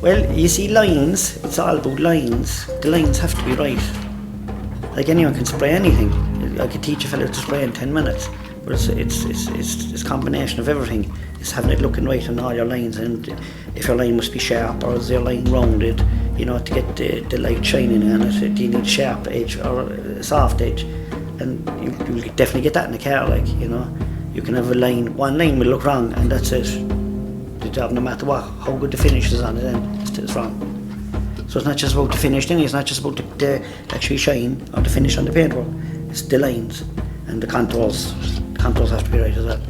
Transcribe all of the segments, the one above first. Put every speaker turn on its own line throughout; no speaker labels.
Well, you see, lines, it's all about lines. The lines have to be right. Like anyone can spray anything. I could teach a fella to spray in 10 minutes, but it's a combination of everything. It's having it looking right on all your lines, and if your line must be sharp or is your line rounded, you know, to get the light shining on it, do you need sharp edge or a soft edge? And you'll definitely get that in a car, like, you know. You can have one line will look wrong, and that's it. The job, no matter what, how good the finish is on it, then it's wrong. So it's not just about the finish thing, it's not just about the actually shine or the finish on the paintwork, it's the lines and the contours. The contours have to be right as well.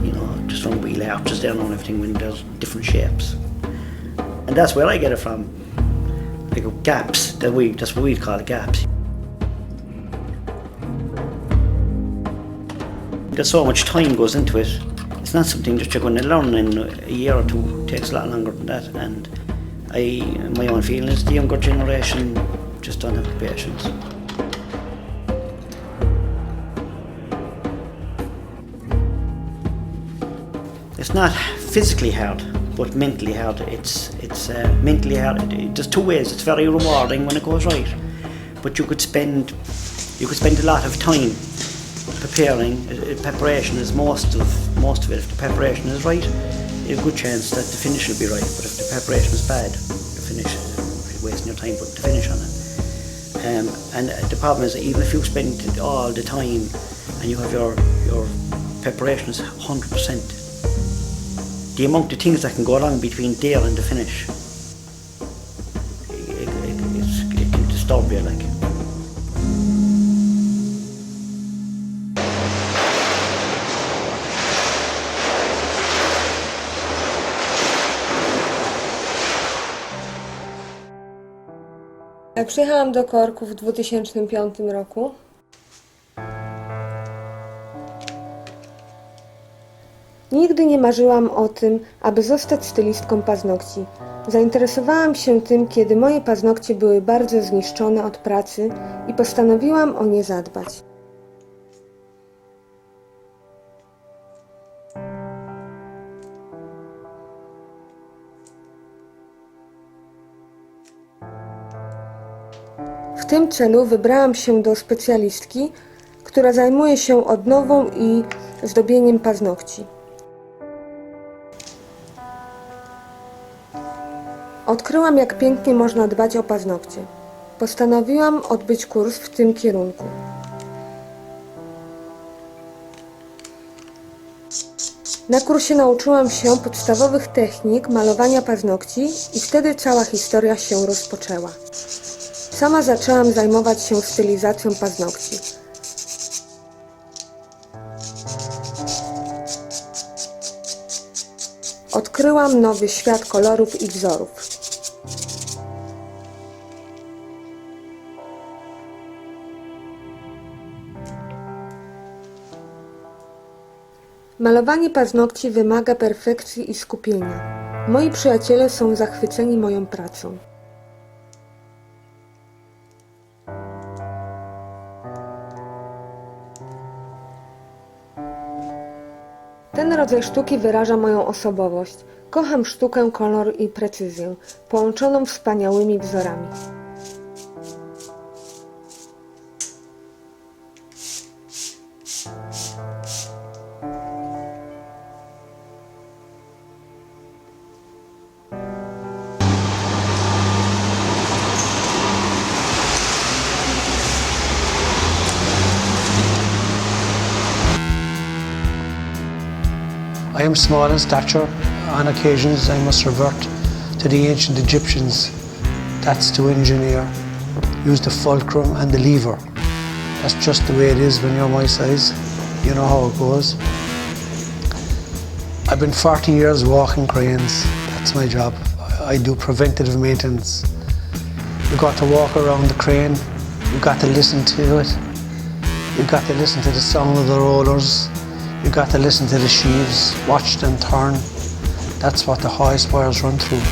You know, just from wheel arches down on everything when there's different shapes. And that's where I get it from. Like gaps, that's what we'd call it, gaps. Because so much time goes into it. It's not something that you're going to learn in a year or two. It takes a lot longer than that. And my own feeling is the younger generation just don't have the patience. It's not physically hard, but mentally hard. It's mentally hard. There's two ways. It's very rewarding when it goes right, but you could spend a lot of time preparing. Preparation is most of it. If the preparation is right, you have a good chance that the finish will be right. But if the preparation is bad, the finish, you're wasting your time putting the finish on it. And the problem is, even if you spend all the time and you have your preparation is 100%, the amount of things that can go wrong between there and the finish, it can disturb you, like.
Przyjechałam do Korku w 2005 roku. Nigdy nie marzyłam o tym, aby zostać stylistką paznokci. Zainteresowałam się tym, kiedy moje paznokcie były bardzo zniszczone od pracy i postanowiłam o nie zadbać. W tym celu wybrałam się do specjalistki, która zajmuje się odnową i zdobieniem paznokci. Odkryłam, jak pięknie można dbać o paznokcie. Postanowiłam odbyć kurs w tym kierunku. Na kursie nauczyłam się podstawowych technik malowania paznokci i wtedy cała historia się rozpoczęła. Sama zaczęłam zajmować się stylizacją paznokci. Odkryłam nowy świat kolorów i wzorów. Malowanie paznokci wymaga perfekcji i skupienia. Moi przyjaciele są zachwyceni moją pracą. Ten rodzaj sztuki wyraża moją osobowość. Kocham sztukę, kolor i precyzję, połączoną wspaniałymi wzorami.
I am small in stature. On occasions I must revert to the ancient Egyptians. That's to engineer. Use the fulcrum and the lever. That's just the way it is when you're my size. You know how it goes. I've been 40 years walking cranes. That's my job. I do preventative maintenance. You've got to walk around the crane. You've got to listen to it. You've got to listen to the sound of the rollers. You've got to listen to the sheaves, watch them turn. That's what the hoist wires run through.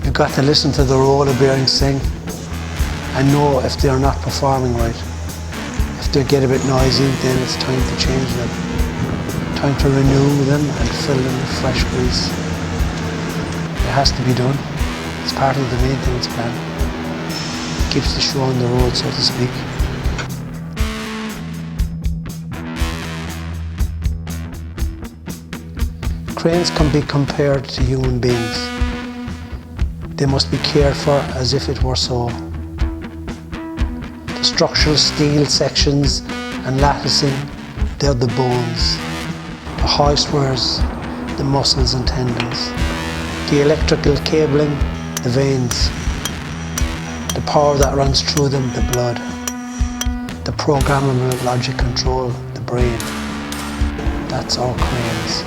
You've got to listen to the roller bearings sing and know if they're not performing right. If they get a bit noisy, then it's time to change them. Time to renew them and fill them with fresh grease. You has to be done. It's part of the maintenance plan. It keeps the show on the road, so to speak. Cranes can be compared to human beings. They must be cared for as if it were so. The structural steel sections and latticing, they're the bones. The hoistwares, the muscles and tendons. The electrical cabling, the veins. The power that runs through them, the blood. The programmable logic control, the brain. That's our cranes.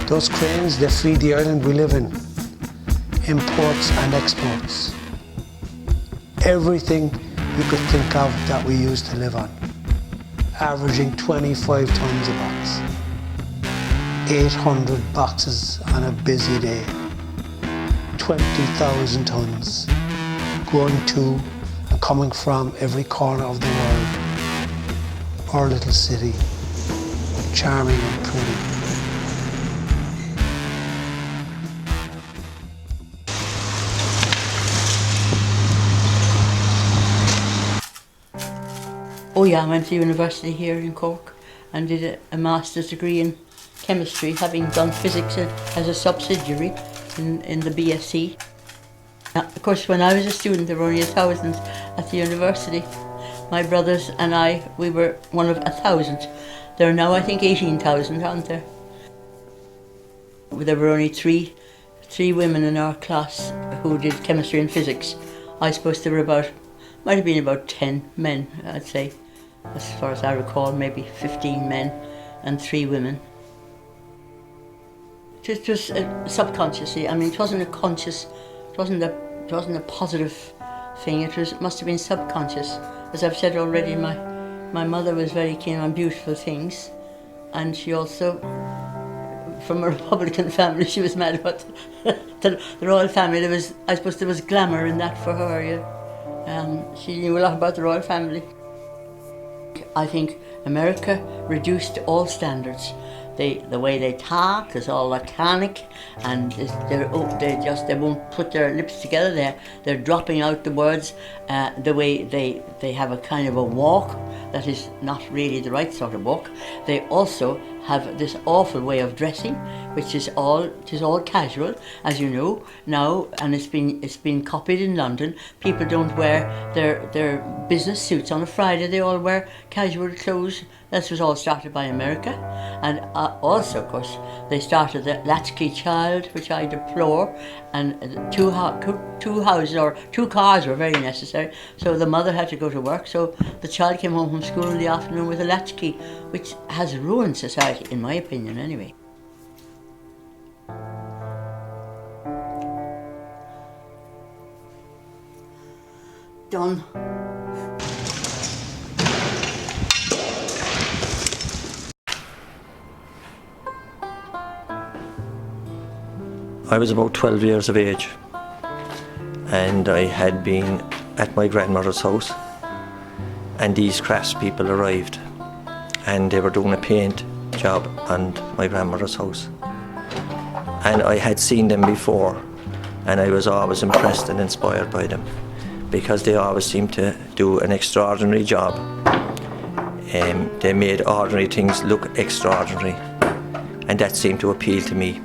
Those cranes, they feed the island we live in. Imports and exports. Everything you could think of that we used to live on. Averaging 25 tons a box. 800 boxes on a busy day. 20,000 tons. Going to and coming from every corner of the world. Our little city. Charming and pretty.
Oh yeah, I went to university here in Cork and did a master's degree in chemistry, having done physics as a subsidiary in the BSc. Of course, when I was a student, there were only 1,000 at the university. My brothers and I, we were one of 1,000. There are now, I think, 18,000, aren't there? There were only three women in our class who did chemistry and physics. I suppose there were might have been about 10 men, I'd say. As far as I recall, maybe 15 men and 3 women. It was subconsciously. I mean, it wasn't a conscious. It wasn't a positive thing. It must have been subconscious. As I've said already, my mother was very keen on beautiful things, and she also, from a Republican family, she was mad about the royal family. I suppose there was glamour in that for her. Yeah. She knew a lot about the royal family. I think America reduced all standards. The way they talk is all laconic, and they won't put their lips together. They're dropping out the words. The way they have a kind of a walk that is not really the right sort of walk. They also have this awful way of dressing, which is all casual, as you know now, and it's been copied in London. People don't wear their business suits on a Friday. They all wear casual clothes. This was all started by America, and also, of course, they started the latchkey child, which I deplore, and two houses or 2 cars were very necessary. So the mother had to go to work, so the child came home from school in the afternoon with a latchkey, which has ruined society, in my opinion, anyway. Done.
I was about 12 years of age, and I had been at my grandmother's house, and these craftspeople arrived, and they were doing a paint job on my grandmother's house. And I had seen them before, and I was always impressed and inspired by them, because they always seemed to do an extraordinary job. They made ordinary things look extraordinary, and that seemed to appeal to me.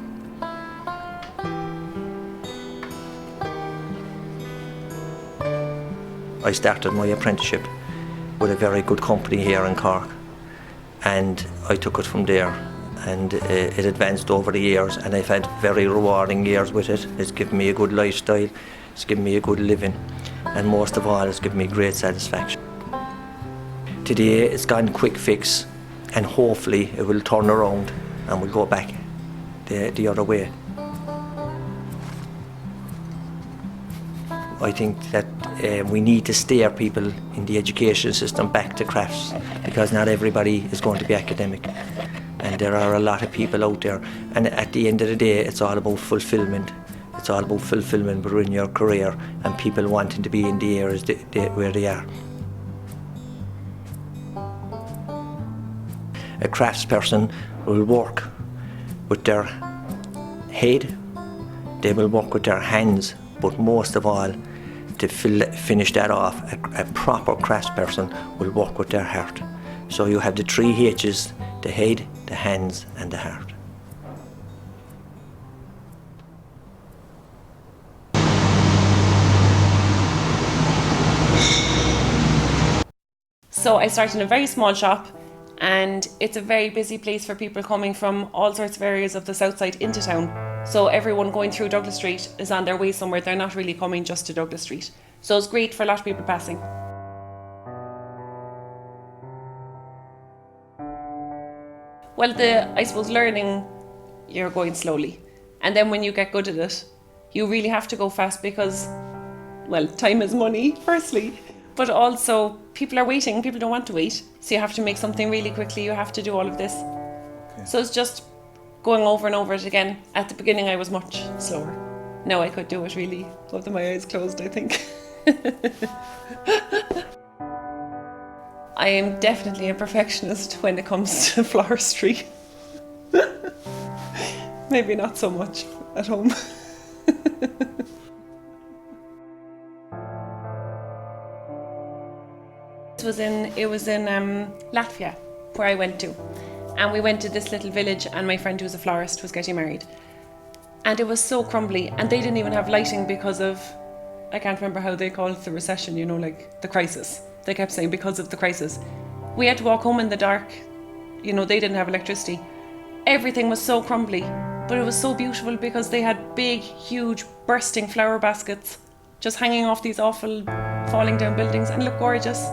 I started my apprenticeship with a very good company here in Cork, and I took it from there, and it advanced over the years, and I've had very rewarding years with it. It's given me a good lifestyle, it's given me a good living, and most of all, it's given me great satisfaction. Today it's gone quick fix, and hopefully it will turn around and we'll go back the other way. I think that we need to steer people in the education system back to crafts, because not everybody is going to be academic, and there are a lot of people out there, and at the end of the day it's all about fulfilment. It's all about fulfilment within your career and people wanting to be in the areas where they are. A craftsperson will work with their head, they will work with their hands, but most of all, to finish that off, a proper craftsperson will work with their heart. So you have the 3 H's, the head, the hands and the heart.
So I started in a very small shop, and it's a very busy place for people coming from all sorts of areas of the south side into town. So everyone going through Douglas Street is on their way somewhere. They're not really coming just to Douglas Street. So it's great for a lot of people passing. Well, I suppose learning, you're going slowly. And then when you get good at it, you really have to go fast because, well, time is money, firstly. But also, people are waiting, people don't want to wait. So you have to make something really quickly, you have to do all of this. Okay. So it's just going over and over it again. At the beginning I was much slower. Now I could do it really with my eyes closed, I think. I am definitely a perfectionist when it comes to floristry. Maybe not so much at home. It was in Latvia, where I went to. And we went to this little village, and my friend who's a florist was getting married. And it was so crumbly, and they didn't even have lighting because of, I can't remember how they called the recession, you know, like the crisis. They kept saying because of the crisis. We had to walk home in the dark. You know, they didn't have electricity. Everything was so crumbly, but it was so beautiful because they had big, huge, bursting flower baskets just hanging off these awful falling down buildings and look gorgeous.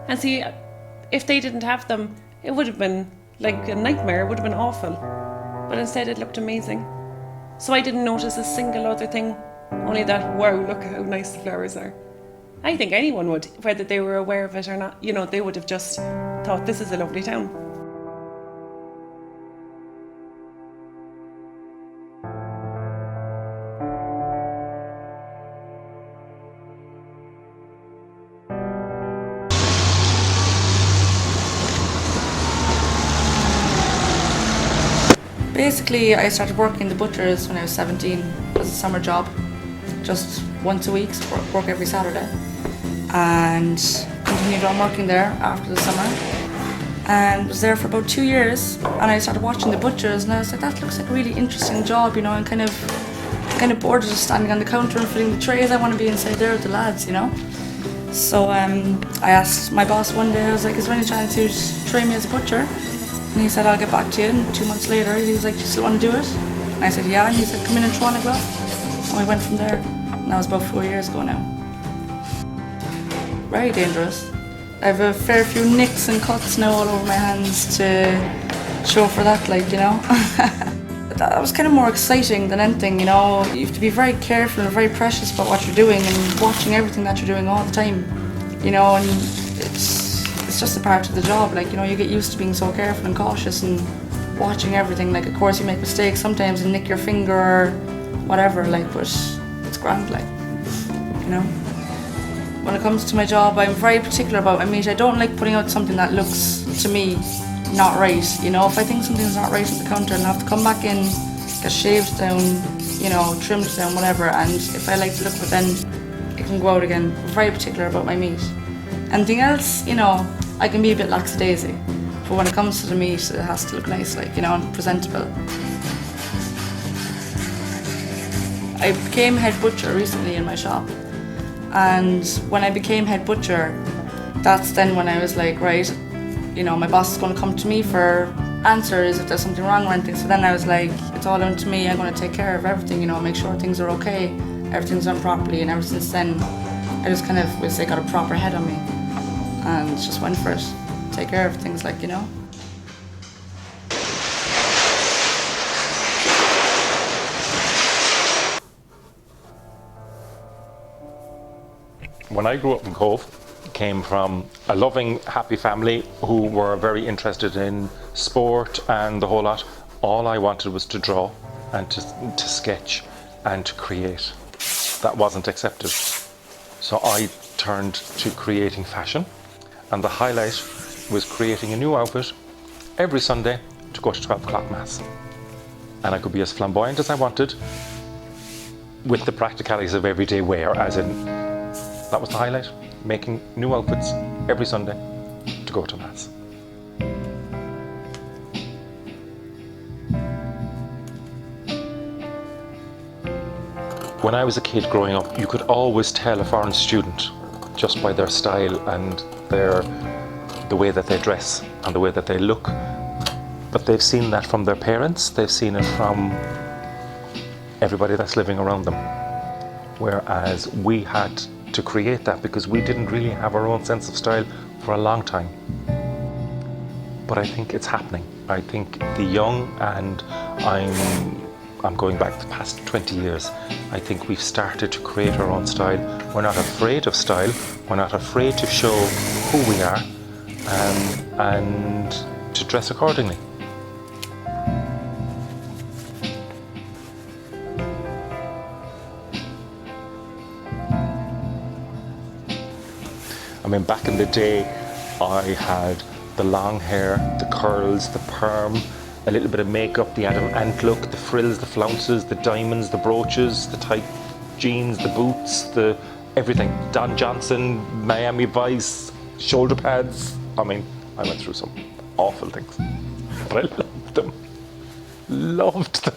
And see, if they didn't have them, it would have been like a nightmare, it would have been awful. But instead it looked amazing. So I didn't notice a single other thing, only that, wow, look how nice the flowers are. I think anyone would, whether they were aware of it or not, you know, they would have just thought this is a lovely town.
Basically, I started working in the butchers when I was 17 as a summer job, just once a week, work every Saturday, and continued on working there after the summer, and was there for about 2 years. And I started watching the butchers, and I was like, that looks like a really interesting job, you know, and kind of bored of just standing on the counter and filling the trays. I want to be inside there with the lads, you know. So I asked my boss one day, I was like, is there any chance you'd train me as a butcher? And he said, I'll get back to you. And 2 months later, he was like, do you still want to do it? And I said, yeah. And he said, come in and try on a glove. And we went from there. And that was about 4 years ago now. Very dangerous. I have a fair few nicks and cuts now all over my hands to show for that, like, you know. That was kind of more exciting than anything, you know. You have to be very careful and very precious about what you're doing and watching everything that you're doing all the time, you know, and it's just a part of the job, like, you know, you get used to being so careful and cautious and watching everything. Like, of course you make mistakes sometimes and nick your finger or whatever, like, but it's grand, like, you know. When it comes to my job, I'm very particular about my meat. I don't like putting out something that looks, to me, not right, you know. If I think something's not right at the counter, I'll have to come back in, get shaved down, you know, trimmed down, whatever, and if I like the look of it, then it can go out again. I'm very particular about my meat. Anything else, you know, I can be a bit lackadaisy, but when it comes to the meat, it has to look nice, like, you know, and presentable. I became head butcher recently in my shop, and when I became head butcher, that's then when I was like, right, you know, my boss is going to come to me for answers if there's something wrong or anything. So then I was like, it's all down to me. I'm going to take care of everything, you know, make sure things are okay, everything's done properly. And ever since then, I just kind of, would say, got a proper head on me and just went for it. Take care of things, like, you know.
When I grew up in Cove, came from a loving, happy family who were very interested in sport and the whole lot. All I wanted was to draw and to sketch and to create. That wasn't accepted. So I turned to creating fashion, and the highlight was creating a new outfit every Sunday to go to 12 o'clock mass. And I could be as flamboyant as I wanted with the practicalities of everyday wear, as in, that was the highlight, making new outfits every Sunday to go to mass. When I was a kid growing up, you could always tell a foreign student just by their style and the way that they dress and the way that they look. But they've seen that from their parents, they've seen it from everybody that's living around them. Whereas we had to create that because we didn't really have our own sense of style for a long time. But I think it's happening. I think the young, and I'm going back the past 20 years, I think we've started to create our own style. We're not afraid of style, we're not afraid to show who we are, and to dress accordingly. I mean, back in the day, I had the long hair, the curls, the perm, a little bit of makeup, the Adam Ant look, the frills, the flounces, the diamonds, the brooches, the tight jeans, the boots, the everything. Don Johnson, Miami Vice, shoulder pads. I mean, I went through some awful things, but I loved them. Loved them.